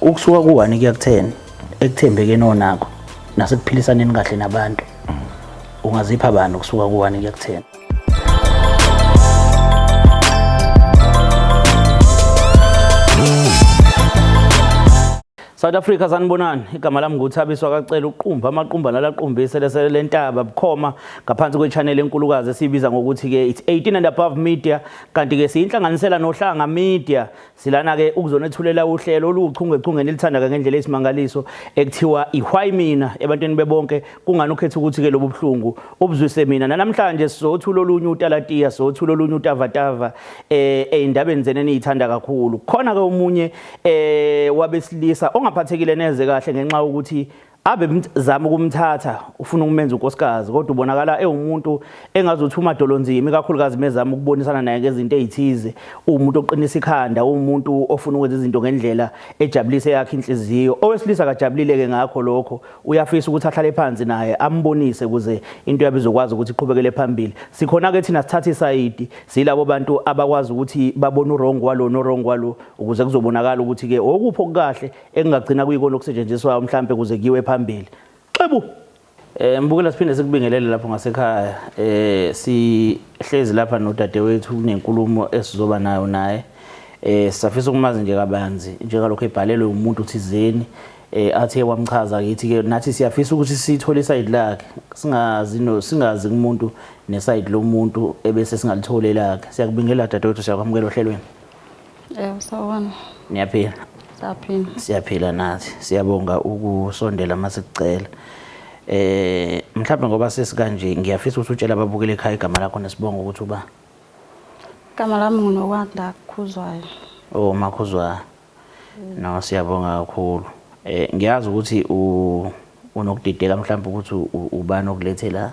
ukusuka ku1 kuya ku10 ekuthembekeni onakho nasekuphilisaneni kahle nabantu ungazipha abantu ukusuka ku1 kuya ku10? South Africa sanibonani, igama lami nguThabiswa Kacela uqumba amaqumba nalaqumbi selesele lentaba bukhoma ngaphansi kwechannel enkulukazi esibiza ngokuthi ke it's 18 and above media, kanti ke siyinhlanganisela nohlanga media. Silana ke ukuzonethulela uhlelo oluchungechunge nelithanda ngendlela esimangaliso ekuthiwa iWhy Mina ebantwini bebonke, kungani ukhetha ukuthi ke lobu buhlungu ubuzwise mina. Namhlanje sizothula olunye utalatiya, sizothula olunye utavatava eindabeni zene nizithanda kakhulu. Khona ke umunye wabesilisa ongaphathekile neze kahle ngenxa ukuthi abe zama ukumthatha ufuna ukumenza unkosikazi, kodwa ubonakala ewumuntu engazothi umadolonzima ikakhulukazi mezama ukubonisana naye ngezinto ezithize. Umuntu oqinisa ikhanda, umuntu ofuna ukwenza izinto ngendlela ejabulise yakhe inhliziyo. Owesilisa akajabulile ke ngakho lokho, uyafisa ukuthi ahlale phansi naye ambonise ukuze into yabe izokwazi ukuthi iqhubekele phambili. Sikhona ke thina sithatha isayidi, silabo bantu abakwazi ukuthi babone uwrong walo no-wrong walo ukuze kuzobonakala ukuthi ke okupho kukahle engagcina kuyikona okusetshenziswa mhlambe kuze kiwe phambili. Xebu mbukela siphinde sikubingelele lapho ngasekhaya. Sihlezi lapha nodadewethu kunenkulumo esizoba nayo naye. Sisafisa ukumazi nje kabanzi njengalokho ebhalelwe umuntu thizeni athe wamchaza kithi ke nathi siyafisa ukuthi sithole iside lakhe, singazi kumuntu neside lomuntu ebese singalitholela lakhe. Siyakubingelela dadewethu, siyakwamukela ohlelweni. Sawona. Niyaphila? Siyaphila nathi, siyabonga ukusondela masikucela. Mhlawumbe ngoba sesikanje ngiyafisa ukuthi utshela ababukele ekhaya igama lakho nesibongo ukuthi uba. Igama lami nguNokwanda Khuzwayo. Oh, Makhuzwayo. No, siyabonga kakhulu. Ngiyazi ukuthi unokudideka mhlawumbe ukuthi ubani okulethe la.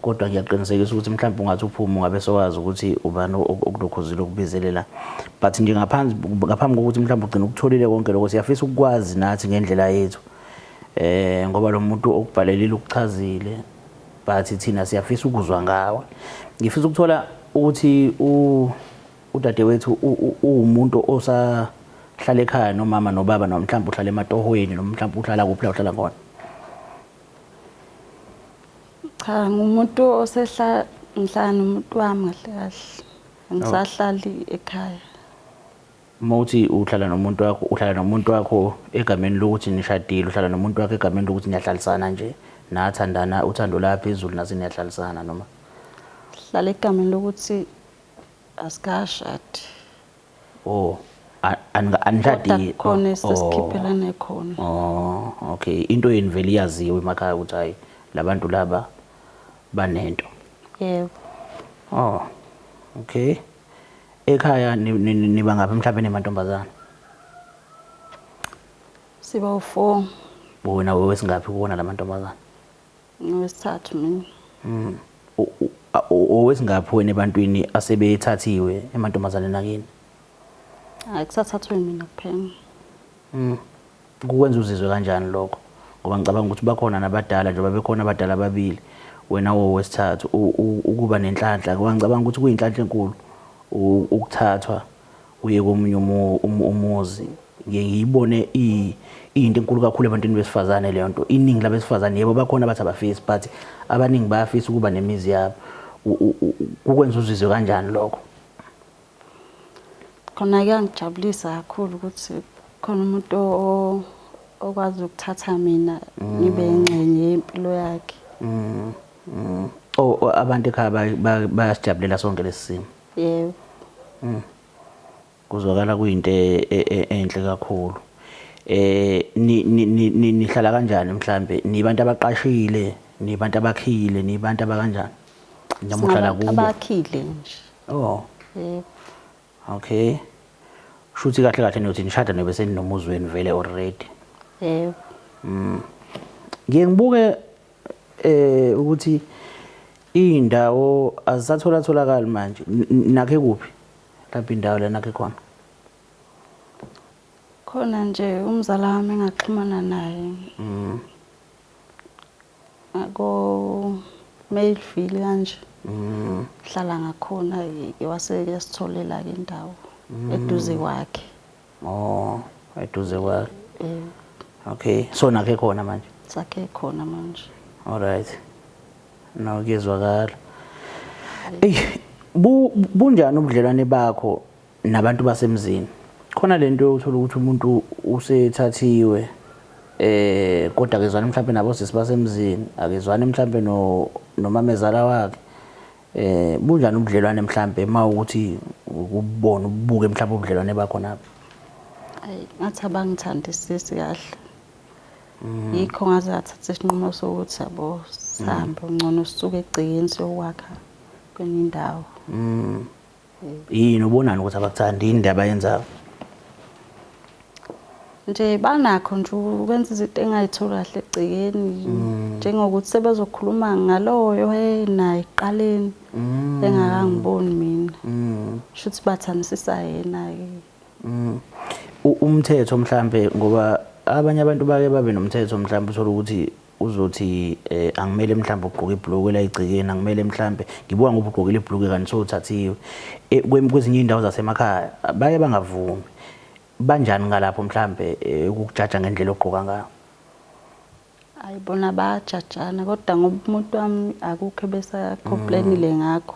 Kodwa ngiyaqinisekisa ukuthi mhlawumbe ungathi uphuma ungabe sowazi ukuthi ubani okulokhuzile ukubizelela. But nje ngaphambi kokuthi mhlawumbe ugcina ukutholile konke lokho, siyafisa ukwazi nathi ngendlela yethu. Ngoba lo muntu okubhalelile ukuchazile, but thina siyafisa ukuzwa ngawe. Ngifisa ukuthola ukuthi udadewethu umuntu osahlala ekhaya nomama nobaba, noma mhlawumbe uhlala ematohweni, noma mhlawumbe uhlala kuphi la uhlala khona. Cha, ngumuntu ngihlala nomuntu wami kahle kahle. Ngisahlali ekhaya. Mawuthi uhlala nomuntu wakho egameni lokuthi nishadile, uhlala nomuntu wakho egameni lokuthi niyahlalisana nje, nathandana uthando la phezulu nasi niyahlalisana noma? Hlala egameni lokuthi asikashadi. Oh, anishadile. Khona sesikhiphelana khona. Oh, okay. Into yeni vele iyaziwe emakhaya ukuthi hayi labantu laba banento. Yebo. Oh, okay. Ekhaya niba ngapha mhlawumbe nemantombazana? Siba u4. Bona wesingaphi kuona lamantombazana? Ngowesithathu mina. Owesingaphi wena ebantwini asebethathiwe emantombazaneni nakini? Kusathathwe mina kuphela. Kukwenza uzizwe kanjani lokho? Ngoba ngicabanga ukuthi bakhona nabadala njengoba bekhona abadala ababili, wena wesithathu ukuba nenhlanhla. Ngoba ngicabanga ukuthi kuyinhlanhla enkulu ukuthathwa uye komunye umuzi. Ngiyibone into enkulu kakhulu ebantwini besifazane leyo nto. Iningi labesifazane yebo bakhona abathi abafisi, but abaningi bayafisa ukuba nemizi yabo. Kukwenza uzizwe kanjani lokho? Khona kuyangijabulisa kakhulu ukuthi khona umuntu okwazi ukuthatha mina ngibe ingxenye yempilo yakhe. Abantu ekhaya bayasijabulela sonke lesimo. Yebo. Kuzwakala kuyinto enhle kakhulu. Nihlala kanjani mhlambe? Nibantu abaqashile, nibantu abakhile, nibantu abakanjani? Noma uhlala kubo? Abakhile nje. Oh. Yebo. Okay. Shuthi kahle kahle niyothi nishada nobe seninomuzi wenu vele already. Yebo. Ngibuke ukuthi indawo azisathola manje. Nakhe kuphi? Lapha indawo la nakhe khona. Khona nje umzala wami engaxhumana naye. Ako Mayfield kanje. Hlala ngakhona iwaseke sitholela ke indawo eduze kwakhe. Oh, eduze kwakhe. Okay, so nakhe khona manje. Sakhe khona manje. All right. No kuyezwakala. Bunjani ubudlelwane bakho nabantu basemzini? Khona lento yokuthola ukuthi umuntu usethathiwe kodwa akezwani mhlawumbe nabo sisibasemzini, akezwani mhlawumbe nomamezala wakhe. Bunjani ubudlelwane mhlawumbe mawukuthi ukubona ubuke mhlawumbe ubudlelwane bakho nabo? Ayi ngathi abangithandisisi kahle. Yikho ngaze ngathatha isinqumo sokuthi yabo sihambe ngcono sisuke egcikeni siyokwakha kwenye indawo. Yini ubonani ukuthi abakuthandi indaba yenzayo? Nje banakho nje ukwenza izinto engayithola kahle egcikeni njengokuthi sebezokhuluma ngaloyo naye iqaleni engakangiboni mina. Shuthi bathandisisa yena ke. Umthetho mhlambe ngoba abanye abantu bake babe nomthetho mhlambe uthola ukuthi uzothi angimele mhlambe ugqoke ibhloko la igcikeni, angimele mhlambe ngibuka ngoba ugqokile ibhloko kanti sowuthathiwe. Kwezinye indawo zasemakhaya baye bangavumi. Banjani ngalapho mhlambe ukukujaja ngendlela ogqoka ngayo? Ayibona bajajana kodwa ngoba umuntu wami akukho besa complainile ngakho.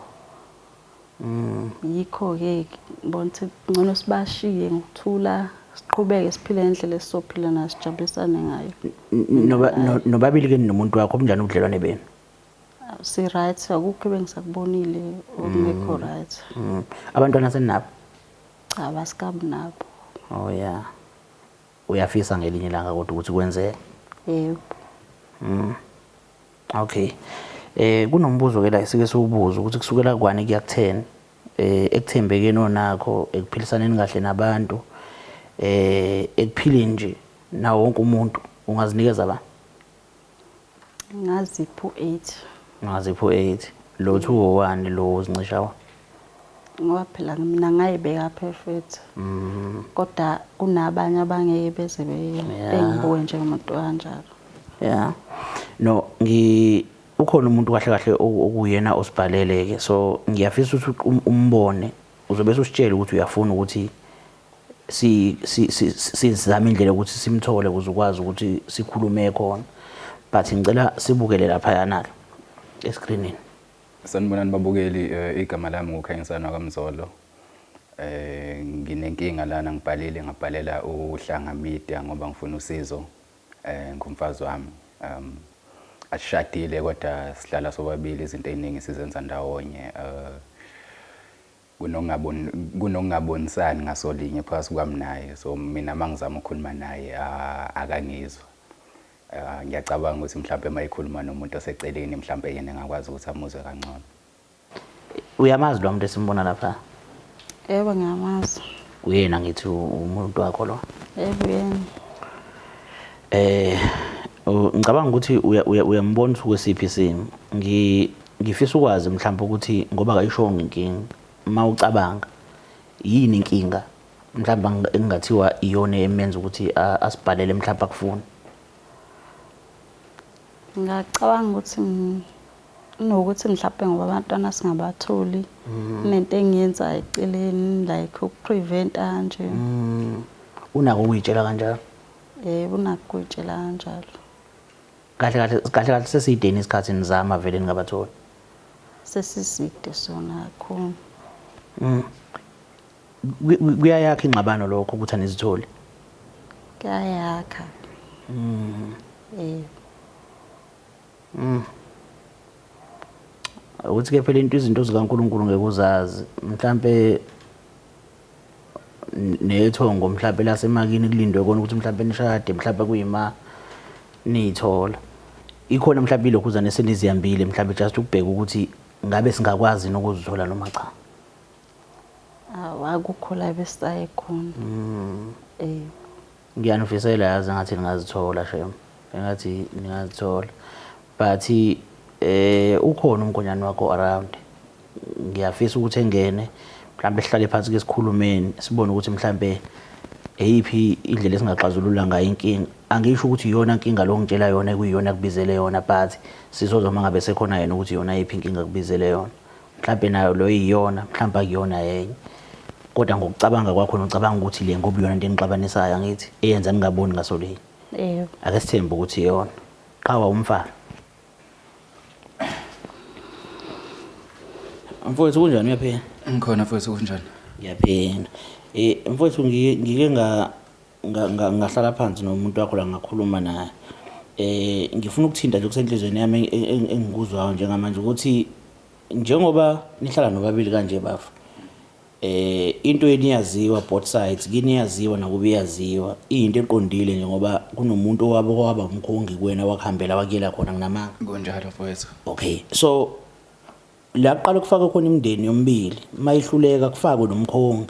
Yikho ke ngibona ukuthi ngcono sibashiye ngokuthula siqhubeke siphile ngendlela esizophila nayo sijabulisane ngayo. Nobabili ke nomuntu wakho kunjani ubudlelwane benu? Si right akukho bengisakubonile okungekho right. Abantwana senabo? Cha basikabi nabo. Oh yeah. Uyafisa ngelinye ilanga kodwa ukuthi kwenzeke? Yebo. Okay. Kunombuzo ke la sike siwubuza ukuthi kusukela kwani kuya ku10 ekuthembekeni onakho ekuphilisaneni kahle nabantu ekuphileni nje na wonke umuntu ungazinikeza ba? Ngazipho 8. Ngazipho 8. Lo 201 lo uzincishawa? Ngoba phela mina ngayibeka perfect. Kodwa kunabanye abangeke beze bengibuke njengomuntu kanjalo. Yeah. No ukhona umuntu kahle kahle okuyena osibhaleleke, so ngiyafisa ukuthi umbone uzobe usitshela ukuthi uyafuna ukuthi sizame indlela ukuthi simthole ukuze ukwazi ukuthi sikhulume khona, but ngicela sibukele lapha yana escreenini. Sanibonani babukeli, igama lami nguKhanyisana kaMzolo. Nginenkinga lana ngibhalela uHlanga Media ngoba ngifuna usizo. Ngumfazi wami ashadile kodwa sihlala sobabili, izinto eziningi sizenza ndawonye. Kunokungabonisani ngasolinye phakathi kwami naye, so mina mangizama ukukhuluma naye akangizwa. Ngiyacabanga ukuthi mhlawumbe mayikhuluma nomuntu oseceleni mhlawumbe yena engakwazi ukuthi amuzwe kangcono. Uyamazi lo muntu esimbona lapha? Yebo ngiyamazi. Uyena ngithi umuntu wakho lo? Yebo yena. Ngicabanga ukuthi uyambona ukuthi kwesiphi isimo. Ngifisa ukwazi mhlawumbe ukuthi ngoba kayishongo inkinga, mawucabanga yini inkinga mhlawumbe engathiwa iyona emenza ukuthi asibhalele mhlawumbe akufuna. Ngicabanga ukuthi nokuthi mhlawumbe ngoba abantwana singabatholi nento engiyenza eceleni like ukupreventa nje. Unako ukuyitshela kanjalo? Unako ukuyitshela kanjalo. Kahle sesideni isikhathi nizama vele ningabatholi. Sesiside sona kakhulu. Kuyayakha ingxabano lokho ukuthi anizitholi? Kuyayakha. Uthi ke phela izinto zikaNkulunkulu ngeke uzazi, mhlambe nethongo mhlambe lasemakini kulindwe kona ukuthi mhlambe nishade mhlambe kuyima nithola. Ikhona mhlambe lokhu uzane seniziyambile mhlambe just ukubheka ukuthi ngabe singakwazi nokuzithola noma cha. Akukho la besaye khona. Ngiyanifisela yazi ngathi ningazithola shem. Engathi ningazithola. But ukhona umgonyane wakho around. Ngiyafisa ukuthi engene mhlambe sihlale phansi ke sikhulumeni sibone ukuthi mhlambe eyiphi indlela esingaxazulula ngayo inkinga. Angisho ukuthi iyona inkinga lo ngitshela yona kuyiyona kubizele yona, but sizozoma ngabe sekhona yena ukuthi iyona iphi inkinga kubizele yona. Mhlambe nayo lo iyona, mhlambe akuyona yenye. kodwa ngokucabanga kwakho nocabanga ukuthi le ngoba iyona into enixabanisayo angithi eyenza ningaboni ngasolinye. Yebo. Ake sithembe ukuthi iyona. Qawa umfana. Mfowethu kunjani uyaphila? Ngikhona mfowethu kunjani? Ngiyaphila. Mfowethu ngike ngahlala phansi nomuntu wakho la ngakhuluma naye. Ngifuna ukuthinta nje kusenhlizweni yami engikuzwayo njengamanje ukuthi njengoba nihlala nobabili kanje bafu. Into eniyaziwa both sides, kini yaziwa nakubi yaziwa. Into eqondile nje ngoba kunomuntu waba umkhongi kuwena wakhambela wakela khona nginamanga. Kunjalo mfowethu. Okay. So la kuqala kufaka khona imindeni yomibili. Mayihluleka kufakwe nomkhongi.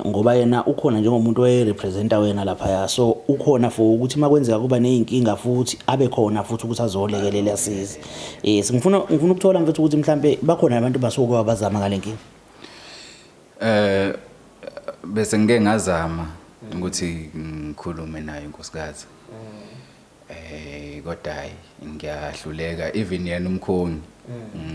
Ngoba yena ukhona njengomuntu oyerepresenta wena lapha ya. So ukhona for ukuthi makwenzeka kuba nezinkinga futhi abe khona futhi ukuthi azolekelela asize. Ngifuna ukuthola mfethu ukuthi mhlambe bakhona abantu basuka abazama ngalenkinga. Bese ngeke ngazama ukuthi ngikhulume naye inkosikazi. Kodwa hayi ngiyahluleka even yena umkhongi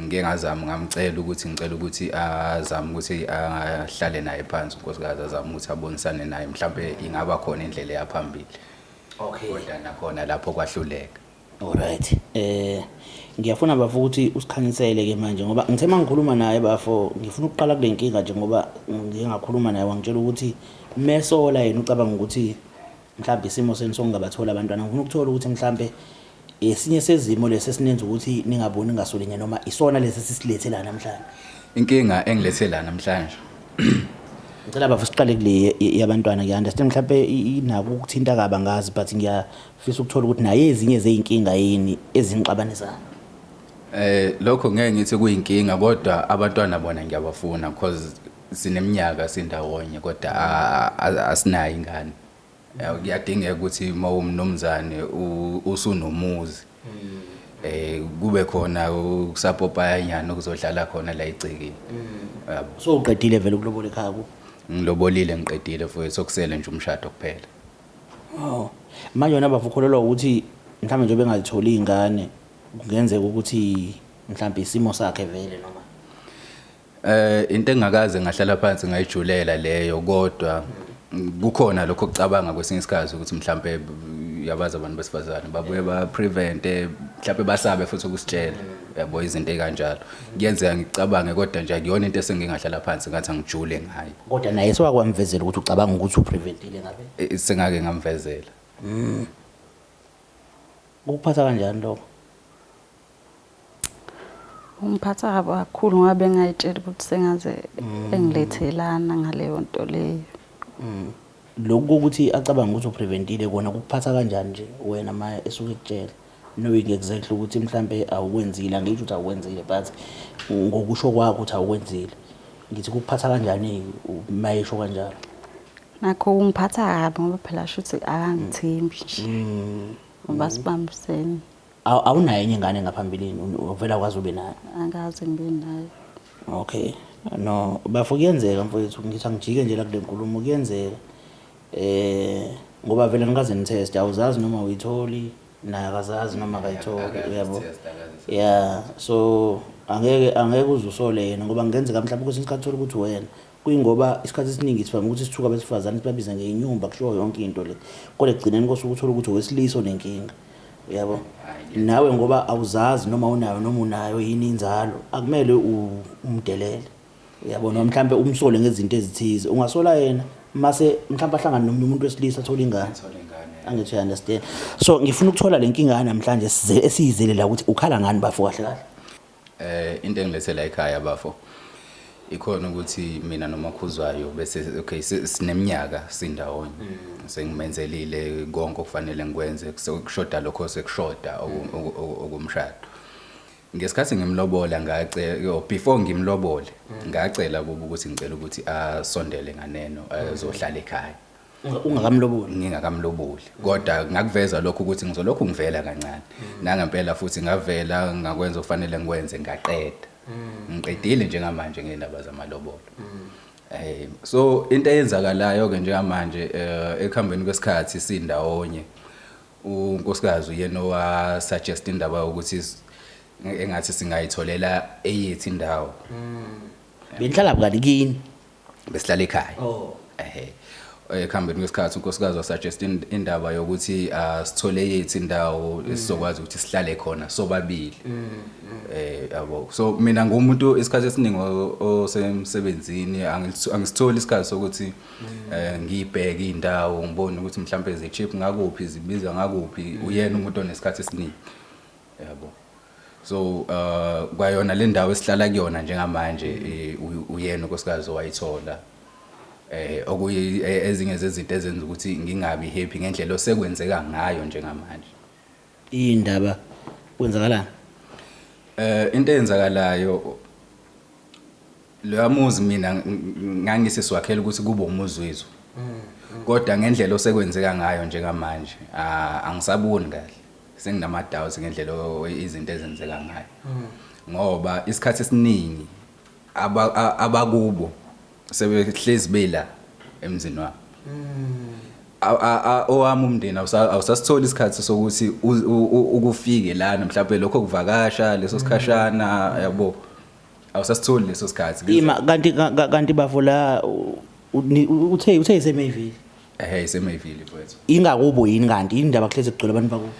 ngeke ngazama ngamcela ukuthi azame ukuthi ahlale naye phansi unkosikazi azame ukuthi abonisane naye mhlambe ingaba khona indlela yaphambili. Okay. Kodwa nakhona lapho kwahluleka. Alright. Ngiyafuna bafu ukuthi usikhanyisele ke manje ngoba ngithe mangikhuluma naye bafo ngifuna ukuqala kule nkinga nje ngoba ngike ngakhuluma naye wangitshela ukuthi mesola yena ucabanga ukuthi mhlawumbe isimo senu sokungabathola abantwana ngifuna ukuthola ukuthi mhlawumbe esinye sezimo lesesinenza ukuthi ningaboni ngasolinye noma isona lesi sisilethela namhlanje. Inkinga engilethela namhlanje. Ngicela bafu siqale kule yabantwana ngiunderstand mhlawumbe inako ukuthinta kaba ngazi but ngiyafisa ukuthola ukuthi naye ezinye zeinkinga yini ezinixabanisayo. Lokho ngeke ngithi kuyinkinga kodwa abantwana bona ngiyabafuna because sineminyaka sindawonye kodwa asinayo ingane. Kuyadingeka ukuthi mawumnomzane usunomuzi. Kube khona ukusapopayanyana ukuzodlala khona la icikini. So uqedile vele ukulobola ekhaya ku? Ngilobolile ngiqedile futhi sokusele nje umshado kuphela. Oh. Manje wena bavukholelwa ukuthi mhlawumbe nje bengazitholi izingane kungenzeka ukuthi mhlawumbe isimo sakhe vele noma into engakaze ngahlala phansi ngayijulela leyo kodwa kukhona lokho kucabanga kwesinye isikhathi ukuthi mhlawumbe yabaza abantu besifazane babuye ba prevent mhlawumbe basabe futhi ukusitshela yabo izinto ekanjalo kuyenzeka ngicabange kodwa nje akuyona into esengingahlala phansi ngathi angijule ngayo kodwa naye sewakwamvezela ukuthi ucabanga ukuthi upreventile ngabe sengake ngamvezela ukuphatha kanjani lokho Umphatha kabi kakhulu ngoba bengayitshela ukuthi sengaze engilethelana ngaleyo nto leyo. Lokho ukuthi acabanga ukuthi upreventile kona ukuphatha kanjani nje wena manje esuke ekutshela knowing exactly ukuthi mhlambe awukwenzile angisho ukuthi awukwenzile but ngokusho kwakho ukuthi awukwenzile ngithi ukuphatha kanjani mayisho kanjalo Nakho ungiphatha kabi ngoba phela shuthi akangithembi nje. Ngoba sibambisene. Awunayo enye ingane ngaphambilini uvela kwazi ube nayo Angazi ngibe nayo. Okay no bafo kuyenzeka mfowethu ngithi angijike nje la kule nkulumo kuyenzeka ngoba vele ngikaze nitest awuzazi noma uyitholi naye akazazi noma akayitholi uyabo yeah so angeke uzusole yena ngoba ngenzeka mhlawumbe ukuthi isikhathi thola ukuthi wena kuyingoba isikhathi esiningi sifama ukuthi sithuka besifazane sibabiza ngeinyumba kusho yonke into le kodwa egcineni kosuku uthola ukuthi owesiliso nenkinga uyabo nawe ngoba awuzazi noma unayo noma unayo yini inzalo akumele umdelele uyabona mhlambe umsole ngezinto ezithize ungasola yena mase mhlawumbe ahlangana nomunye umuntu wesilisa athola ingane angithi understand so ngifuna ukuthola lenkinga namhlanje esiyizelela ukuthi ukhala ngani bafo kahle kahle into engilethela ekhaya bafo ikhona ukuthi mina nomakhuzwayo bese okay sineminyaka sindawonye sengimenzelile konke okufanele ngikwenze kushoda lokho sekushoda okumshado ngesikhathi ngimlobola ngacela before ngimlobole ngacela kuba ukuthi ngicela ukuthi asondele nganeno azohlala ekhaya ungakamloboli ngingakamloboli kodwa ngakuveza lokho ukuthi ngizolokhu ngivela kancane nangempela futhi ngavela ngakwenza okufanele ngikwenze ngaqeda ngiqedile njengamanje ngendaba zamalobolo so into eyenzakalayo ke njengamanje ekuhambeni kwesikhathi sindawonye unkosikazi uyena owa suggest indaba ukuthi engathi singayitholela eyithi indawo benhlala bukani kini besihlala ekhaya Oh. ekuhambeni kwesikhathi unkosikazi wasuggest indaba yokuthi sithole yethu indawo esizokwazi ukuthi sihlale khona sobabili yabo so mina ngumuntu isikhathi esiningi osemsebenzini angisitholi isikhathi sokuthi ngibheke indawo ngibone ukuthi mhlambe ze-cheap ngakuphi zibiza ngakuphi uyena umuntu onesikhathi esiningi yabo so kwayona le ndawo esihlala kuyona njengamanje uyena unkosikazi owayithola okuyi ezinye zezinto ezenza ukuthi ngingabi happy ngendlela osekwenzeka ngayo njengamanje indaba kwenzakalana into eyenzakalayo lo amuzi mina ngangisisiwakhela ukuthi kube umuzi wethu kodwa ngendlela osekwenzeka ngayo njengamanje angisaboni kahle senginama doubts ngendlela izinto ezenzeka ngayo ngoba isikhathi esiningi abakubo sebehlezi bela emzini wami owami umndeni awusasithola isikhathi sokuthi ukufike lana mhlawumbe lokho kuvakasha leso sikhashana yabo awusasitholi leso sikhathi ima kanti bafo la uthe isemayville isemayville mfowethu ingakubo yini kanti indaba kuhleze kugcwele abantu bakubo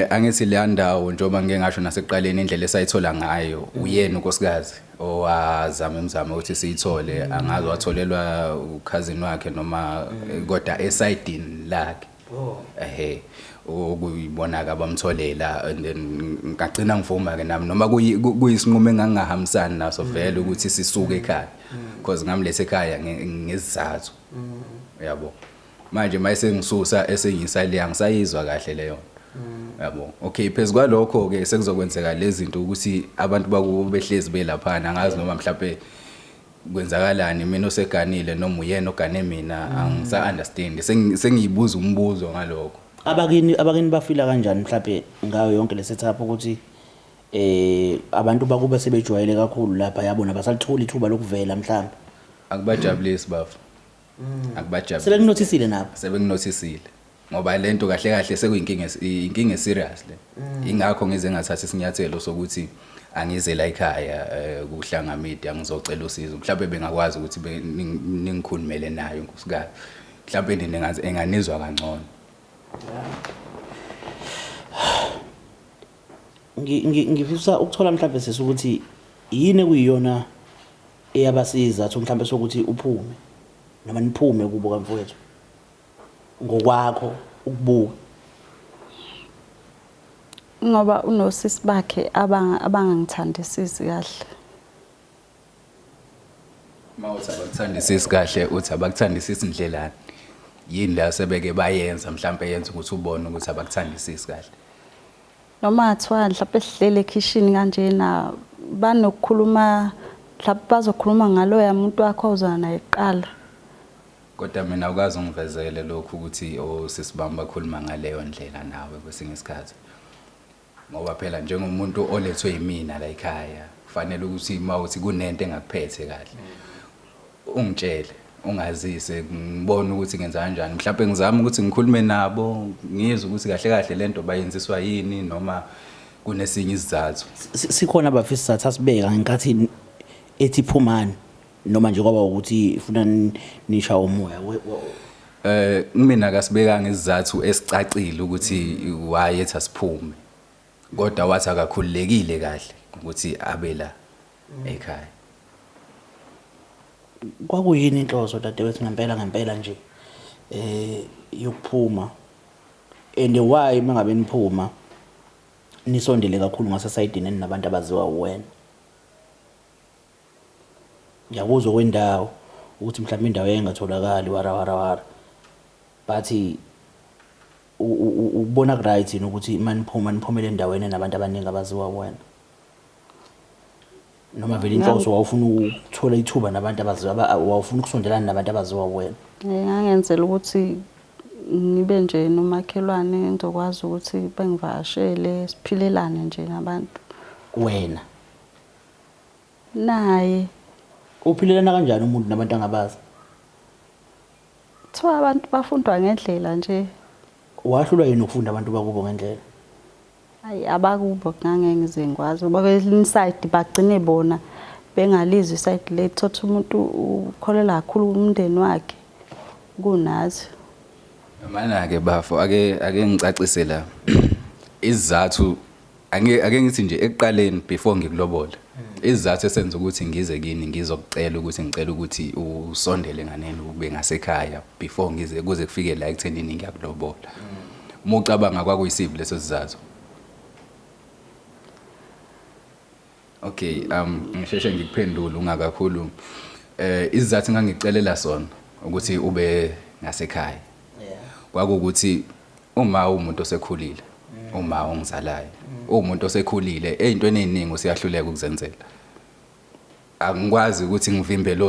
angithi le ndawo njengoba ngeke ngasho nasekuqaleni indlela esayithola ngayo uyena unkosikazi owazama imizamo ukuthi siyithole angazi watholelwa ukhazini wakhe noma kodwa esidini lakhe okuyibonaka bamtholela and then ngagcina ngivuma ke nami noma kuyisinqumo engangahambisani naso vele ukuthi sisuke ekhaya because ngamlethe ekhaya ngezizathu yabo manje mayise ngisusa esengiyisali angisayizwa kahle leyo yabo okay phezukwa lokho ke sekuzokwenzeka lezi zinto ukuthi abantu bakubo behlezi belapha angazi noma mhlawumbe kwenzakalani mina oseganile noma uyena ogane mina angisa understand sengiyibuza umbuzo ngalokho abakini bafila kanjani mhlawumbe ngayo yonke le setup ukuthi abantu bakube sebejwayele kakhulu lapha yabona basalithola ithuba lokuvela mhlawumbe akubajabulisi bafu akubajabulisi sebekunotisile nabo sebekunotisile ngoba lento kahle kahle sekuyinkinga serious le ingakho ngize ngathatha isinyathelo sokuthi angize la ekhaya kuhlanga media ngizocela usizo mhlawumbe bengakwazi ukuthi ningikhulumele nayo nkosikazi mhlawumbe enganizwa kangcono ngifisa ukuthola mhlawumbe sesukuthi yini kuyiyona eyabasiza athi mhlawumbe sokuthi uphume noma niphume kubo kamfowethu ngokwakho ukubuka ngoba unosisi bakhe abangangithandisisi kahle mawuthi abakuthandisisi kahle uthi abakuthandisisi indlela yini la sebeke bayenza mhlawumbe yenza ukuthi ubone ukuthi abakuthandisisi kahle noma athiwa mhlawumbe sihlele ekitchen kanjena banokukhuluma mhlawumbe bazokhuluma ngalo yamuntu wakho ozwana naye eqala kodwa mina ukazi ungivezele lokhu ukuthi osisibamba bakhuluma ngaleyo ndlela nawe kwesinye isikhathi ngoba phela njengomuntu olethwe yimina la ekhaya kufanele ukuthi mawuthi kunento engakuphethe kahle ungitshele ungazise ngibone ukuthi ngenza kanjani mhlawumbe ngizama ukuthi ngikhulume nabo ngizwe ukuthi kahle kahle lento bayenziswa yini noma kunesinye isizathu sikhona abafisa isizathu asibeka ngenkathi ethi phumani noma nje kwaba ukuthi ufuna nisha umoya mina kasibekanga isizathu esicacile ukuthi why ethi asiphume kodwa wathi akakhululekile kahle ukuthi abe la ekhaya kwakuyini inhloso dadewethu ngempela nje yokuphuma and why mangabe niphuma nisondele kakhulu ngasesayidini nabantu abaziwa uwena ngiyakuzwa kwendawo ukuthi mhlawumbe indawo engatholakali wara bathi ubona right yini ukuthi maniphuma niphumele endaweni enabantu abaningi abaziwa wena noma vele inhloso wawufuna ukuthola ithuba nabantu abaziwa wawufuna ukusondelana nabantu abaziwa wena ngangenzela ukuthi ngibe nje nomakhelwane ngizokwazi ukuthi bengivashele siphilelane nje nabantu wena naye uphilelana kanjani umuntu nabantu angabazi thiwa abantu bafundwa ngendlela nje wahlulwa yini ukufunda abantu bakubo ngendlela hayi abakubo ngangeke ngize ngikwazi ngoba kwelinye side bagcine bona bengalizwi isayidi lethu, thothi umuntu ukholela kakhulu umndeni wakhe kunathi. Mana-ke bafo ake ngicacise la izathu ake ngithi nje ekuqaleni before ngikulobola izathu esenza ukuthi ngize kini ngizokucela ukuthi ngicela ukuthi usondele nganeni ube ngasekhaya before ngize kuze kufike la ekuthenini ngiyakulobola. Uma ucabanga kwakuyisiphi leso sizathu? Okay, ngisheshe ngikuphendule ungakakhulu. Izathu engangicelela sona ukuthi ube ngasekhaya. Kwakukuthi uma umuntu osekhulile, uma ongizalayo, umuntu osekhulile ezintweni eziningi usiyahluleka ukuzenzela. Angikwazi ukuthi ngivimbele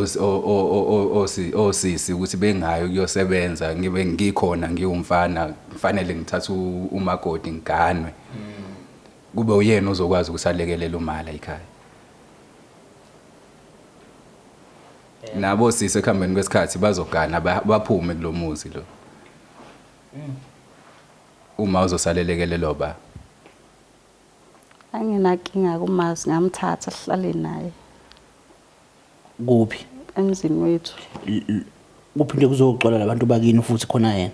osisi ukuthi bengayo kuyosebenza ngibe ngikhona ngiwumfana kufanele ngithathe umakoti ngiganwe. Kube uyena ozokwazi ukuthi alekelele umali ekhaya. Nabo sisi ekhambeni kwesikhathi bazogana baphume kulomuzi lo. Uma uzosalelekelelo ba. Anginakinga kumazi ngamthatha sihlale naye. Kuphi? Emzini wethu. Kuphinde kuzogcwala labantu bakini futhi khona yena.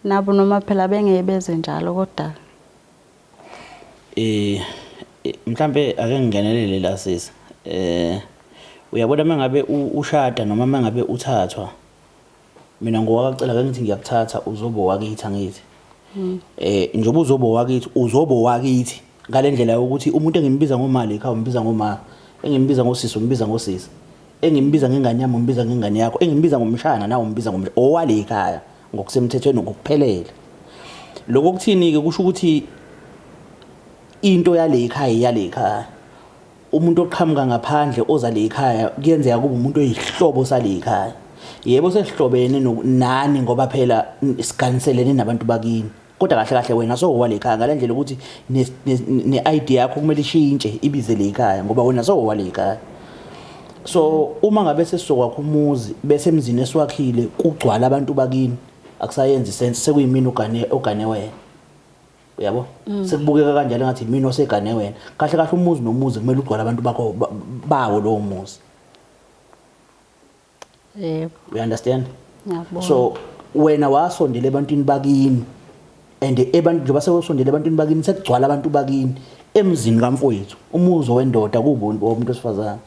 Nabo noma phela bengeyebeze njalo kodwa mhlambe ake ngingenelele la sisi. Uyabona mangabe ushada noma mangabe uthathwa mina ngowakacela ke ngithi ngiyakuthatha uzobo wakithi angithi. Njoba uzobo wakithi uzobo wakithi ngalendlela ukuthi umuntu engimbiza ngomali ekhaya umbiza ngoma, engimbiza ngosisi umbiza ngosisi, engimbiza ngengane yami umbiza ngengane yakho, engimbiza ngomshana nawe umbiza ngomshana owale ekhaya ngokusemthethweni ngokuphelele. Lokho kuthini ke kusho ukuthi into yale ekhaya umuntu oqhamuka ngaphandle oza le ekhaya kuyenzeka kube umuntu oyihlobo sale ekhaya. Yebo sesihlobene nani ngoba phela siganiselene nabantu bakini kodwa kahle kahle wena sowale ekhaya ngalendlela ukuthi ne-ID yakho kumele ishintshe ibize le ekhaya ngoba wena sowale ekhaya. So uma ngabe sesizokwakha umuzi bese emzini esiwakhile kugcwala abantu bakini akusayenzi sense sekuyimini ogane wena. Uyabo? Sekubukeka kanjalo ngathi mina osegane wena. Kahle kahle umuzi nomuzi kumele ugcwala abantu bakho bawo lo muzi. yebo. You understand? Ngiyabona. So wena wasondela ebantwini bakini and abantu njengoba sewusondela ebantwini bakini sekugcwala abantu bakini emzini kamfowethu. Umuzi wendoda kubo umuntu osifazana.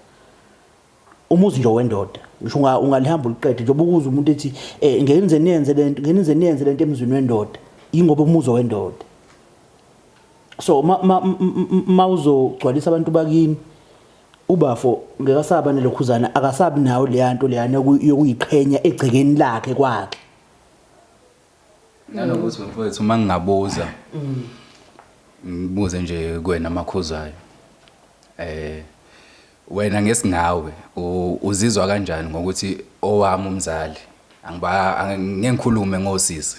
Umuzi nje wendoda. Ngisho ungalihamba uliqede njengoba ukuza umuntu ethi ngenize niyenze lento emzini wendoda ingoba umuzi wendoda. So mawuzogcwalisa abantu bakini ubafo ngekasaba nelokhuzana akasabi nawo leyanto leyana yokuyiqhenya egcekeni lakhe kwakhe. Nanokuthi mfowethu uma ngingabuza ngibuze nje kuwena makhozayo. Wena ngesingawe uzizwa kanjani ngokuthi owami umzali ngikhulume ngosisi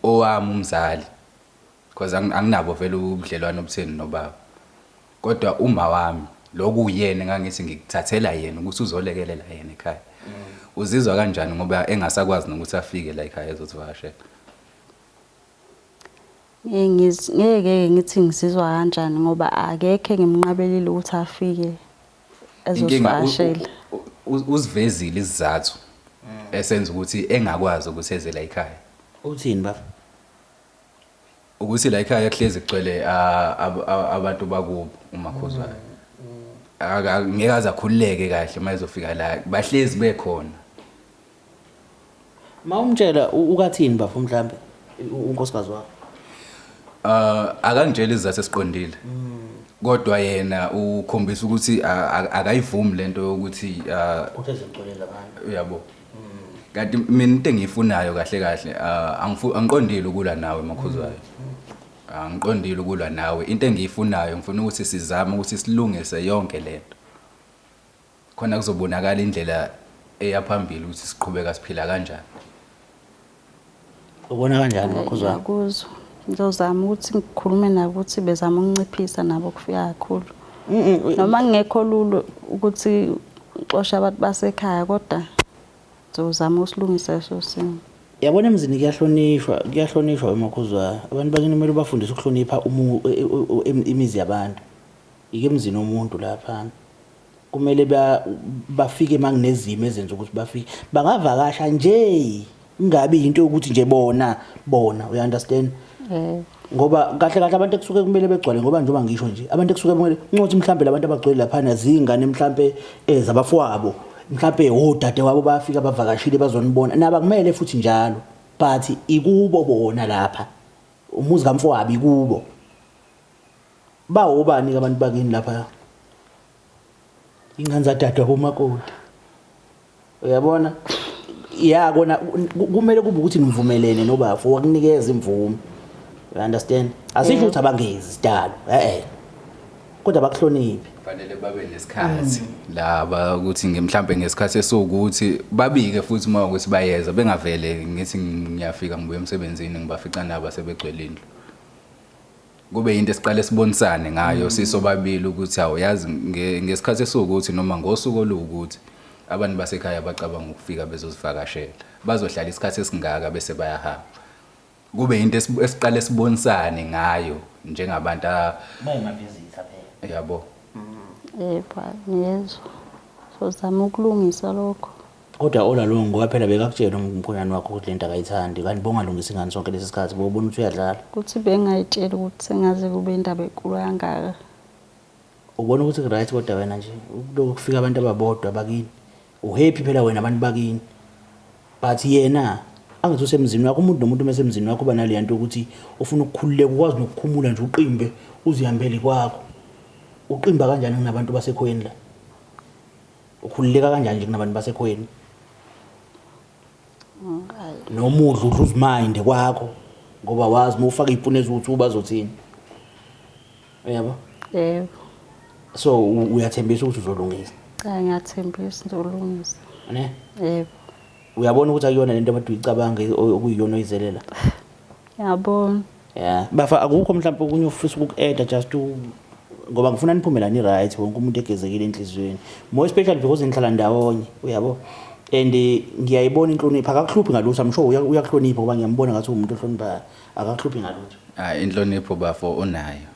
owami umzali because anginabo vele ubudlelwano obutheni nobaba kodwa uma wami lokhu uyena ngangithi ngikuthathela yena ukuthi uzolekelela yena ekhaya. Uzizwa kanjani ngoba engasakwazi nokuthi afike la ekhaya ezosivakashela? Ngeke ngithi ngizizwa kanjani ngoba akekho ngimnqabelile ukuthi afike ezosivakashela. Uzivezile isizathu esenza ukuthi engakwazi ukuthi eze la ekhaya. Uthini baba? Ukuthi la ekhaya kuhlezi kugcwele abantu bakubo umakhozwayo. Ngeke azakhululeke kahle mayezofika la bahlezi bekhona. Mawumtshela ukathini bafo mhlambe unkosikazi wakho? Akangitshela izathu esiqondile. Kodwa yena ukhombisa ukuthi akayivumi lento yokuthi uthezengcolela abantu. Uyabo. Kanti mina into engiyifunayo kahle kahle angiqondile ukulwa nawe makhozwayo. Angiqondile ukulwa nawe. Into engiyifunayo ngifuna ukuthi sizame ukuthi silungise yonke lento. Khona kuzobonakala indlela eyaphambili ukuthi siqhubeka siphila kanjani. Ubona kanjani makhozwayo? Ngakuzwa. Ngizozama ukuthi ngikhulume nabo ukuthi bezama ukunciphisa nabo kufika kakhulu. Noma ngekho lulu ukuthi uxosha abantu basekhaya kodwa ngizozama usilungisa eso simo. Yabona emzini kuyahlonishwa emakhuzwayo. Abantu bakini kumele bafundiswe ukuhlonipha imizi yabantu. emzini womuntu lapha kumele bafike manginezimo ezenza ukuthi bafike bangavakasha nje ingabe into ukuthi nje bona you understand ngoba kahle kahle abantu ekusuke kumele begcwale ngoba njengoba ngisho nje abantu ekusuke kumele uncothi mhlambe labantu abagcwele lapha nazingane mhlambe zabafowabo mhlambe odade wabo bafika bavakashile bazonibona naba kumele futhi njalo but ikubo bona lapha umuzi kamfowabo ikubo bawobani ke abantu bakini lapha ingane zadade wabomakoti uyabona ya kona kumele kube ukuthi nivumelene nobafo wakunikeza imvume you understand asisho ukuthi abangezi sidalo kodwa bakuhloniphe fanele babe nesikhathi laba ukuthi mhlambe ngesikhathi esokuthi babike futhi uma ukuthi bayeza bengavele ngithi ngiyafika ngibuye emsebenzini ngibafica naba sebegcwele indlu kube into esiqale sibonisane ngayo sisobabili ukuthi awuyazi ngesikhathi esokuthi noma ngosuku olukuthi abantu basekhaya bacabanga ukufika bezozivakashela bazohlala isikhathi esingaka bese bayahamba kube into esiqale sibonisane ngayo njengabantu bayimavizitha phela yabo yezwa sozama ukulungisa lokho kodwa olalungu phela bekakutshela umkhonyana wakho ukuthi lento akayithandi kanti bongalungisa ingane sonke lesi sikhathi bobona ukuthi uyadlala kuthi bengayitshela ukuthi sengaze kube indaba enkulu kangaka ubona ukuthi right kodwa wena nje ukufika abantu ababodwa bakini uhappy phela wena abantu bakini but yena angithi usemzini wakho umuntu nomuntu mesemzini wakho banale yanto ukuthi ufuna ukukhululeka ukwazi nokukhumula nje uqimbe uzihambele kwakho uqimba kanjani kunabantu basekhoyeni la ukhululeka kanjani nje kunabantu basekhoyeni nomudla udluza mind kwakho ngoba wazi uma ufaka iphune ezuthi bazothini yabo so uyathembisa ukuthi uzolungisa cha ngiyathembisa ngizolungisa ne yebo uyabona ukuthi akuyona lento abantu uyicabanga okuyiyona oyizelela yabona bafa akukho mhlawumbe okunye ufisa ukuku-add just ngoba ngifuna niphumelane right wonke umuntu egezekile enhlizweni more especially because nihlala ndawonye uyabo and ngiyayibona inhlonipho akakuhluphi ngalutho I'm sure uyakuhlonipha ngoba ngiyambona ngathi umuntu ohlonipha akakuhluphi ngalutho inhlonipho bafo onayo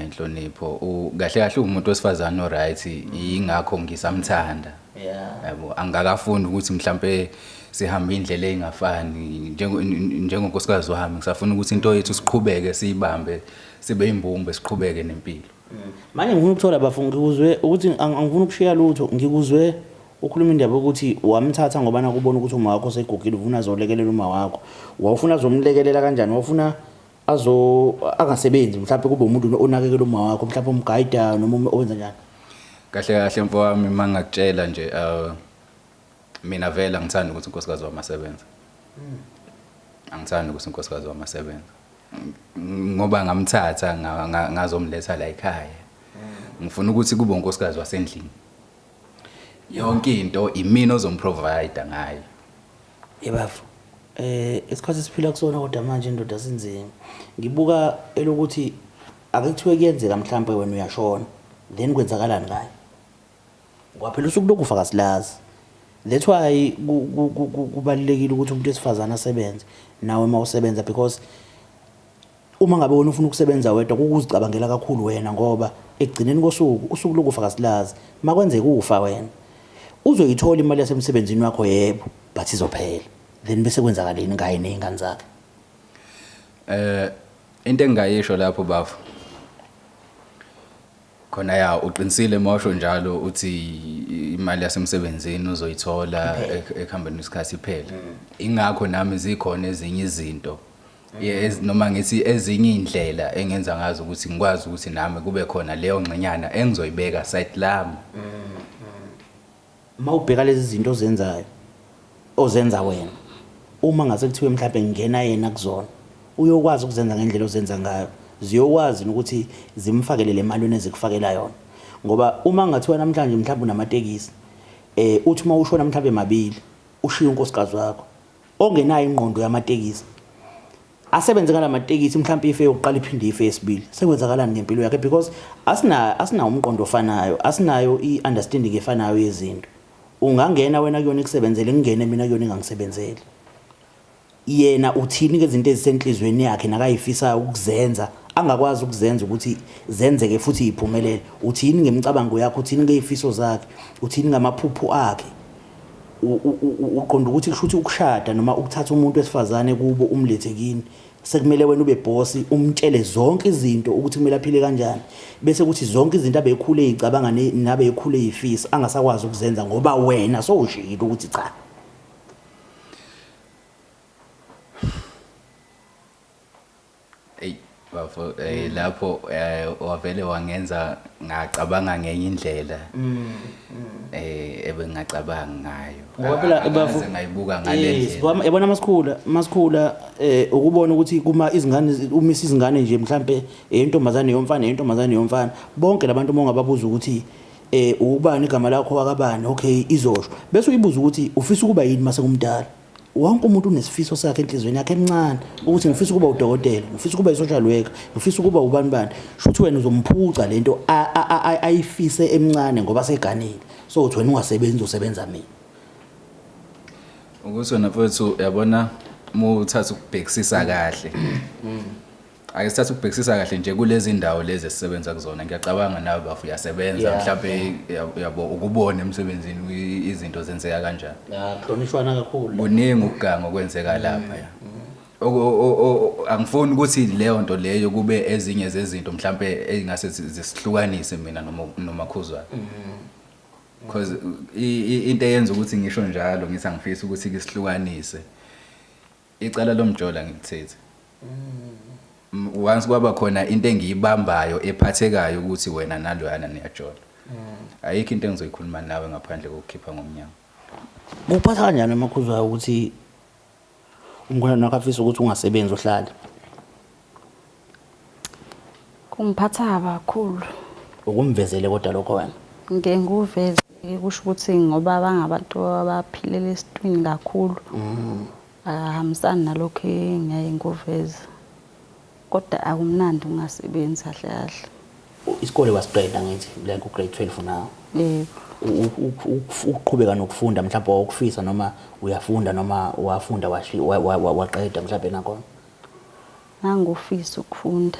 inhlonipho kahle kahle umuntu wesifazane o right ingakho ngisamthanda yabo angakafuni ukuthi mhlambe sihamba indlela engafani njengonkosikazi wami ngisafuna ukuthi into yethu siqhubeke siyibambe sibe imbumbe siqhubeke nempilo manje ngifuna ukuthola bafu ngikuzwe ukuthi angifuna ukushiya lutho ngikuzwe ukhuluma indaba ukuthi wamthatha ngoba nakubona ukuthi uma wakho segugile ufuna azolekelela uma wakho wawufuna azomlekelela kanjani wafuna angasebenzi mhlawumbe kube umuntu onakekela uma wakho mhlawumbe umguide noma owenza njani kahle kahle mfowami mangakutshela nje mina vela ngithanda ukuthi unkosikazi wami asebenze angithanda ukuthi unkosikazi wami asebenze ngoba ngamthatha ngazomletha la ekhaya ngifuna ukuthi kube unkosikazi wasendlini yonke into imina ozomprovide ngayo yebafu isikhathi siphila kusona kodwa manje indoda sinzima ngibuka elokuthi akuthiwe kuyenzeka mhlawumbe wena uyashona then kwenzakalani ngayo kwaphela usuku lokufa kasilazi that's why kubalekile ukuthi umuntu wesifazana asebenze nawe mawusebenza because uma ngabe wena ufuna ukusebenza wedwa ukuzicabangela kakhulu wena ngoba egcineni kosuku lokufa kasilazi makwenzeka ufa wena uzoyithola imali yasemsebenzini wakho yebo but izophela then bese kwenzakaleni ngaye nezingane zakhe into engayisho lapho bafu khona uqinisile mawusho njalo uthi imali yasemsebenzini uzoyithola ekhambeni isikhathi iphela ingakho nami zikhona ezinye izinto noma ngithi ezinye indlela engenza ngazo ukuthi ngikwazi ukuthi nami kube khona leyo ngcenyana engizoyibeka side lami mawubheka lezi zinto ozenza wena uma ngase kuthiwe mhlawumbe ngena yena kuzona uyokwazi ukuzenza ngendlela ozenza ngayo ziyokwazi ukuthi zimfakele le mali onezikufakela yona ngoba uma ngathiwa namhlanje mhlawumbe unamatekisi uthi uma ushona mhlawumbe mabili ushiya unkosikazi wakho ongenayo ingqondo yamatekisi asebenze ngalamatekisi mhlawumbe ife yokuqala iphinde ife yesibili sekwenzakalani ngempilo yakhe because asina umqondo ofanayo asinayo iunderstanding efanayo yezinto ungangena wena kuyona ikusebenzele ngingene mina kuyona ingangisebenzeli yena uthini ke izinto ezisenhlizweni yakhe nakayifisa ukuzenza angakwazi ukuzenza ukuthi zenzeke futhi iphumelele. Uthini ngemicabango yakho, uthini ngezifiso zakhe, uthini ngamaphupho akhe. Uqonda ukuthi kusho ukuthi ukushada noma ukuthatha umuntu wesifazane kubo umlethe kini sekumele wena ube boss umtshele zonke izinto ukuthi kumele aphile kanjani, bese kuthi zonke izinto abekhule ezicabanga nabe ekhule ezifisa angasakwazi ukuzenza ngoba wena sowushilo ukuthi cha. Bafo lapho wavele wangenza ngacabanga ngenye indlela ebengacabanga ngayo ngoba phela bafo ngayibuka ngalendlela. Yabona masikhula ukubona ukuthi kuma izingane umisa izingane nje mhlambe intombazane yomfana bonke labantu mongababuza ukuthi ubani igama lakho wakabani, okay izosho bese uyibuza ukuthi ufisa ukuba yini mase kumdala. Wonke umuntu unesifiso sakhe enhlizweni yakhe emncane ukuthi ngifisa ukuba udokotela, ngifisa ukuba i-social worker, ngifisa ukuba ubani. Shuthi wena uzomphuca lento ayifise emncane ngoba seganile. So uthi wena ungasebenzi usebenza mina. Ukuthi wena mfowethu yabona uthatha ukubhekisisa kahle. Ake sithatha ukubhekisisa kahle nje kulezi ndawo lezi esisebenza kuzona. Ngiyacabanga nawe bafu uyasebenza mhlawumbe yabo ukubona emsebenzini izinto zenzeka kanjani. Hlonishwana kakhulu. Kuningi ukugango kwenzeka lapha ya. Angifuni ukuthi leyo nto leyo kube ezinye zezinto mhlawumbe engase zisihlukanise mina noma Khuzwayo. Because into eyenza ukuthi ngisho njalo ngithi angifisa ukuthi kisihlukanise. Icala lomjola ngilithethe. Once kwaba khona into engiyibambayo ephathekayo ukuthi wena naloyana niyajola. Ayikho into engizoyikhuluma nawe ngaphandle kokukhipha ngomnyango. Kuphatha kanjani eMakhuzwayo ukuthi umkhona wakafisa ukuthi ungasebenzi uhlale? Kungiphatha kakhulu. Ukumvezele kodwa lokho wena. Ngeke nguveze kusho ukuthi ngoba bangabantu abaphilele esitwini kakhulu. Ahambisana nalokho engiyaye nguveze. Kodwa akumnandi ungasebenzi kahle kahle. Isikole wasiqeda ngithi like grade 12 now. Uqhubeka nokufunda mhlawumbe wakufisa noma uyafunda noma wafunda waqeda mhlawumbe nakho. Ngangufisa ukufunda.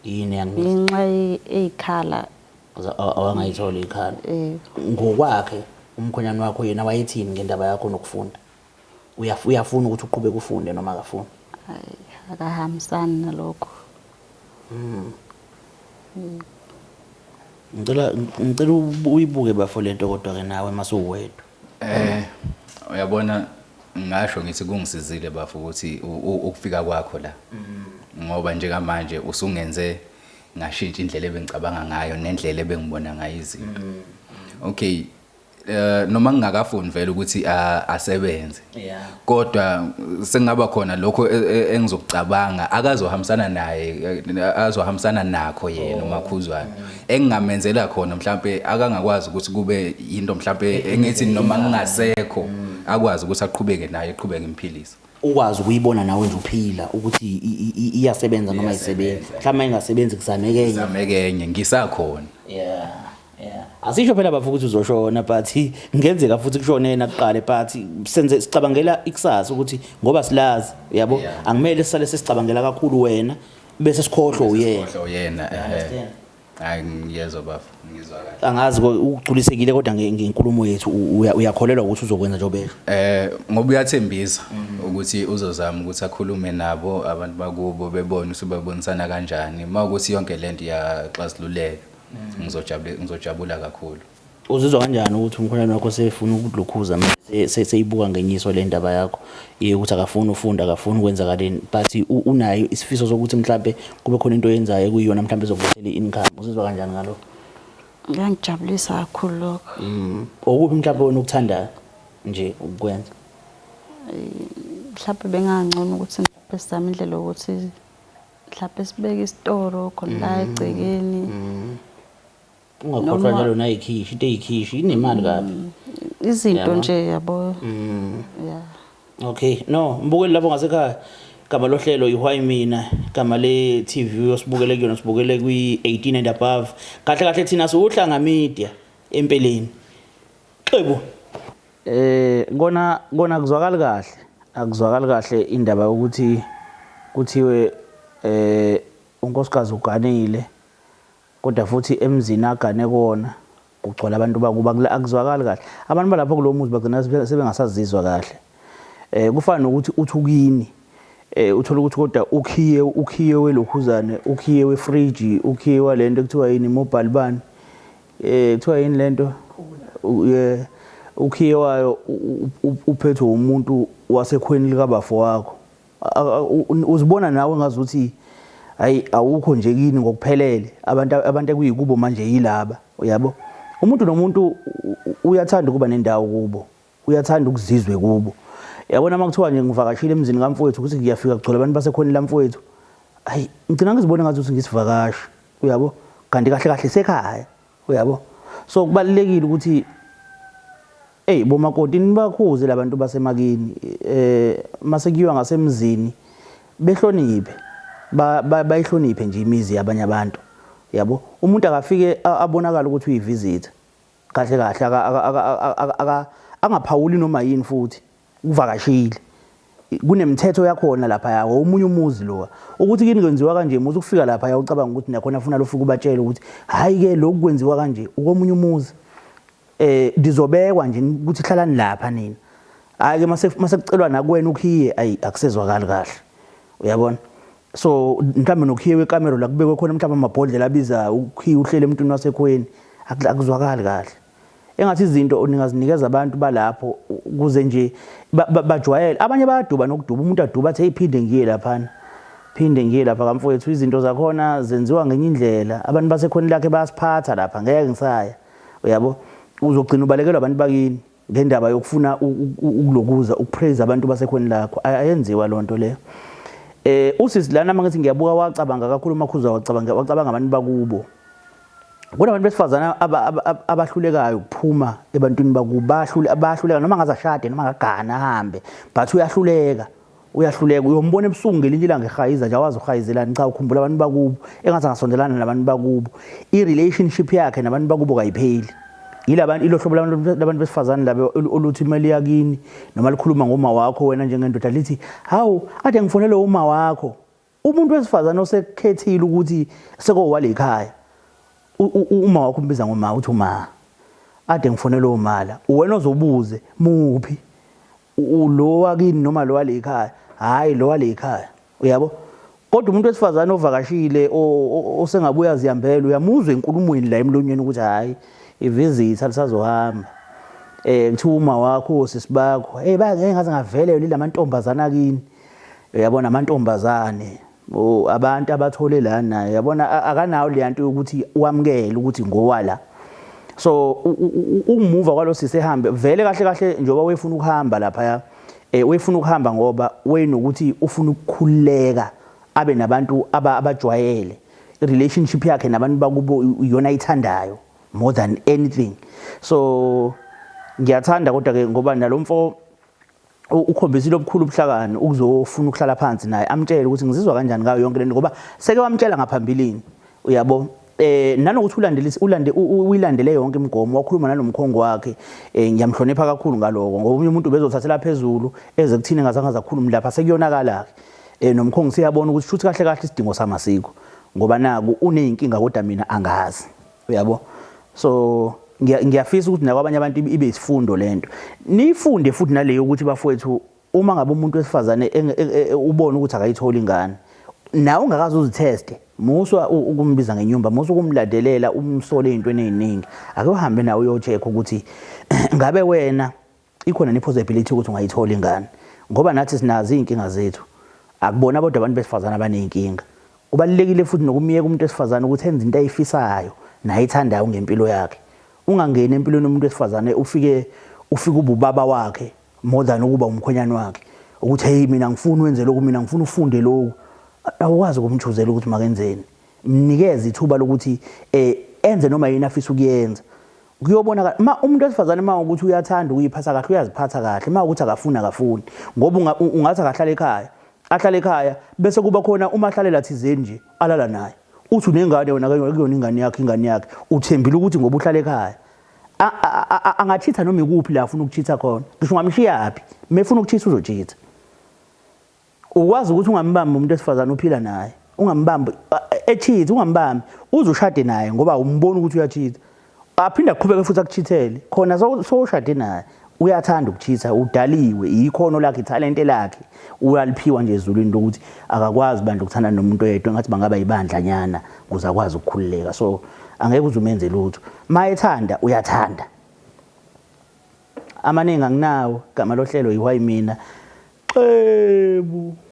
Yini yangithi? Ngenxa ezikhala awangayithola ikhala. Ngokwakhe umkhonyana wakho yena wayethini ngendaba yakho nokufunda? Uyafuna ukuthi uqhubeke ufunde noma akafuni? Akahambisani nalokho. Ngicela uyibuke bafo lento kodwa ke nawe masuwedwa. Uyabona ngisho ngithi kungisizile bafo ukuthi ukufika kwakho la. Ngoba njengamanje usungenze ngashintsha indlela ebengicabanga ngayo nendlela ebengibona ngayo izinto. Okay. Noma ngingakafuni vele ukuthi asebenze. Kodwa sengaba khona lokho engizokucabanga akazohambisana naye azohambisana nakho yena uMakhuzwayo. Engingamenzela khona mhlawumbe akangakwazi ukuthi kube into mhlawumbe engithi noma ngingasekho akwazi ukuthi aqhubeke naye eqhubeke imphilisa. Ukwazi ukuyibona nawe nje uphila ukuthi iyasebenza noma ayisebenzi. Mhlawumbe ingasebenzi kusamekenye ngisakhona. Asisho phela bafu ukuthi uzoshona but ngenzeka futhi kushone yena kuqale but senze sicabangela ikusasa ukuthi ngoba silazi yabo angimele sisale sesicabangela kakhulu wena bese sikhohlwa uyena. Hayi ngiyezwa bafu ngizwa kahle. Angazi ukuculisekile kodwa ngenkulumo yethu uyakholelwa ukuthi uzokwenza njengoba ngoba uyathembisa ukuthi uzozama ukuthi akhulume nabo abantu bakubo bebone ukuthi babonisana kanjani mawukuthi yonke lento iyaxazululeka. Ngizojabula kakhulu. Uzizwa kanjani ukuthi umkhonyana wakho sefuna ukudlukhuza seyibuka ngenyiso le ndaba yakho ukuthi akafuni ufunda akafuni ukwenza kaleni but unayo isifiso sokuthi mhlawumbe kube khona into oyenzayo kuyona mhlawumbe ezokuvuthela income? Uzizwa kanjani ngalokho? Ngiyangijabulisa kakhulu lokho. Okuphi mhlawumbe wena ukuthandayo nje ukwenza? Mhlawumbe bengangcono ukuthi mhlawumbe sizame indlela ukuthi mhlawumbe sibeke isitoro khona la egcekeni. Ungakhohlwa njalo nayikhishi into eyikhishi inemali kabi. Izinto nje yabo. Okay, no mbukeli lapho ngasekhaya gama lohlelo iWhy Mina gama le TV osibukele kuyona sibukele kwi18 and above. Kahle thina siuhlanga media empeleni. Xebo kona akuzwakali kahle indaba ukuthi kuthiwe unkosikazi uganile kodwa futhi emzini agane kona kugcwala abantu bakuba akuzwakali kahle. Abantu balapha kulo muzi bagcina sebengasazizwa kahle. Kufana nokuthi uthukini uthola ukuthi kodwa ukhiye welokhuzane, ukhiye wefridge, ukhiye walento ekuthiwa yini mobile ban, kuthiwa yini lento, ukhiye wayo uphethwe umuntu wasekhweni likabafo wakho. Uzibona nawe ngazuthi hayi awukho nje kini ngokuphelele. Abantu ekuyikubo manje yilaba, uyabo. Umuntu nomuntu uyathanda ukuba nendawo kubo, uyathanda ukuzizwe kubo. Yabona makuthiwa nje ngivakashile emzini kaMfowethu ukuthi ngiyafika kugcwala abantu basekhweni laMfowethu, hayi ngicina ngizibona ngathi ngisivakashi, uyabo, kanti kahle kahle sekhaya, uyabo. So kubalekile ukuthi bomakoti nibakhuze labantu basemakini, mase kuyiwa ngasemzini behloniphe, bayihloniphe nje imizi yabanye abantu, yabo. Umuntu akafike abonakala ukuthi uyivisitha kahle kahle, angaphawuli noma yini futhi uvakashile. Kunemithetho yakhona lapha yawo omunye umuzi lo ukuthi kini kwenziwa kanje, muthi ukufika lapha uyacabanga ukuthi nakhona ufuna lofika ubatshela ukuthi hayi ke lokhu kwenziwa kanje ukomunye umuzi. Dizobekwa nje ukuthi hlalani lapha nina. Hayi ke mase kucelwa nakuwena ukhiye ayi akusezwakali kahle, uyabona. So mhlawumbe nokhiye wekamera la kubekwe khona mhlawumbe amabhodlela abiza ukhiye uhlele emntwini wasekhweni akuzwakali kahle. Engathi izinto ningazinikeza abantu balapho kuze nje bajwayele. Abanye bayaduba nokuduba, umuntu aduba athi iphinde ngiye lapha, phinde ngiye lapha kaMfowethu, izinto zakhona zenziwa ngenye indlela. Abantu basekhoni lakhe bayasiphatha lapha, ngeke ngisaya, uyabo. Uzogcina ubalekelwa abantu bakini ngendaba yokufuna ukulokuza ukupraise abantu basekhoni lakho. Ayenziwa lonto leyo. Usisi lana mangithi ngiyabuka wacabanga kakhulu Makhuza, wacabanga abantu bakubo. Kunabantu besifazana abahlulekayo ukuphuma ebantwini bakuba, abahluleka noma ngazashade noma ngagana ahambe, but uyahluleka uyombona ebusuku ngelinye ilanga ehayiza nje awazi uhayizelani, cha ukhumbula abantu bakubo engathi angasondelana nabantu bakubo. I-relationship yakhe nabantu bakubo kayipheli. Yilabantu ilo hlobo labantu besifazana labo oluthi imali yakini noma likhuluma ngoma wakho wena njengendoda lithi hawu ade ngifonele uma wakho. Umuntu wesifazana osekhethile ukuthi sekowale ekhaya, uma wakho umbiza ngoma uthi uma ade ngifonele umala, wena ozobuze muphi lo wakini noma lo wale ekhaya, hayi lo wale ekhaya, uyabo. Kodwa umuntu wesifazana ovakashile osengabuya ziyambela uyamuzwa enkulumweni la emlonyeni ukuthi hayi ivisitha lisazohamba. Kuthiwa uma wakho sisibakho ngeke ngaze ngavele lilamantombazana kini, uyabona, amantombazane abantu abathole lana, yabona akanawo le nto ukuthi uamukele ukuthi ngowala. So umuva kwalo sisehambe vele kahle kahle njoba wefuna ukuhamba lapha, wefuna ukuhamba ngoba wenokuthi ufuna ukukhuleka abe nabantu abajwayele. I-relationship yakhe nabantu bakubo iyona ayithandayo more than anything. So ngiyathanda kodwa ke ngoba nalomfo ukhombisile obukhulu ubuhlakani ukuzofuna ukuhlala phansi naye amtshele ukuthi ngizizwa kanjani ngayo yonke lento, ngoba seke wamtshela ngaphambilini, uyabo. Nanokuthi uyilandele yonke imigomo, wakhuluma nanomkhongo wakhe. Ngiyamhlonipha kakhulu ngaloko ngoba umuntu bezothathela phezulu eze kuthina ngazange zakhuluma lapha sekuyonakala ke. Nomkhongo siyabona ukuthi futhi kahle kahle isidingo samasiko ngoba naku uneyinkinga kodwa mina angazi, uyabo. So ngiyafisa ukuthi nakwabanye abantu ibe isifundo lento. Nifunde futhi naleyo ukuthi bafowethu uma ngabe umuntu wesifazane ubona ukuthi akayithola ingane, nawe ungakazi uziteste, musa ukumbiza ngenyumba, musa ukumladelela umsole izintweni eziningi, ake uhambe nawe uyocheck ukuthi ngabe wena ikhona nepossibility ukuthi ungayithola ingane, ngoba nathi sinazi inkinga zethu. Akubona abantu besifazana abanenkinga. Kubalekile futhi nokumiyeka umuntu wesifazane ukuthi enze into ayifisayo nayithandayo ngempilo yakhe. Ungangena empilweni yomuntu wesifazane ufike ubaba wakhe more than ukuba umkhonyana wakhe, ukuthi hey mina ngifuna wenze lokhu, mina ngifuna ufunde lokhu. Awukwazi ukumchuzela ukuthi makenzeni. Mnikeze ithuba lokuthi enze noma yini afisa ukuyenza. Kuyobona umuntu wesifazane uma ukuthi uyathanda ukuyiphatha kahle uyaziphatha kahle, uma ukuthi akafuna akafuni, ngoba ungathi akahlala ekhaya, ahlala ekhaya bese kuba khona uma ahlalela thizeni nje alala naye. Uthi unengane wena akuyona ingane yakhe, uthembile ukuthi ngoba uhlala ekhaya angachitha noma ikuphi la afuna ukuchitha khona. Ngisho ungamshiya yaphi, mefuna ukuchitha uzochitha. Ukwazi ukuthi ungambamba umuntu wesifazane uphila naye, ungambambi echeat ungambambi uze ushade naye ngoba umbona ukuthi uyacheat aphinda aqhubeke futhi akuchithele khona soshade naye uyathanda ukuchitha udaliwe ikhono lakhe talente lakhe uyaliphiwa nje ezulwini lokuthi akakwazi bandla ukuthanda nomuntu oyedwa ngathi bangaba ibandlanyana ukuze akwazi ukukhululeka so angeke uzumenze lutho mayethanda uyathanda amaningi anginawo igama lohlelo yiwhy mina xebu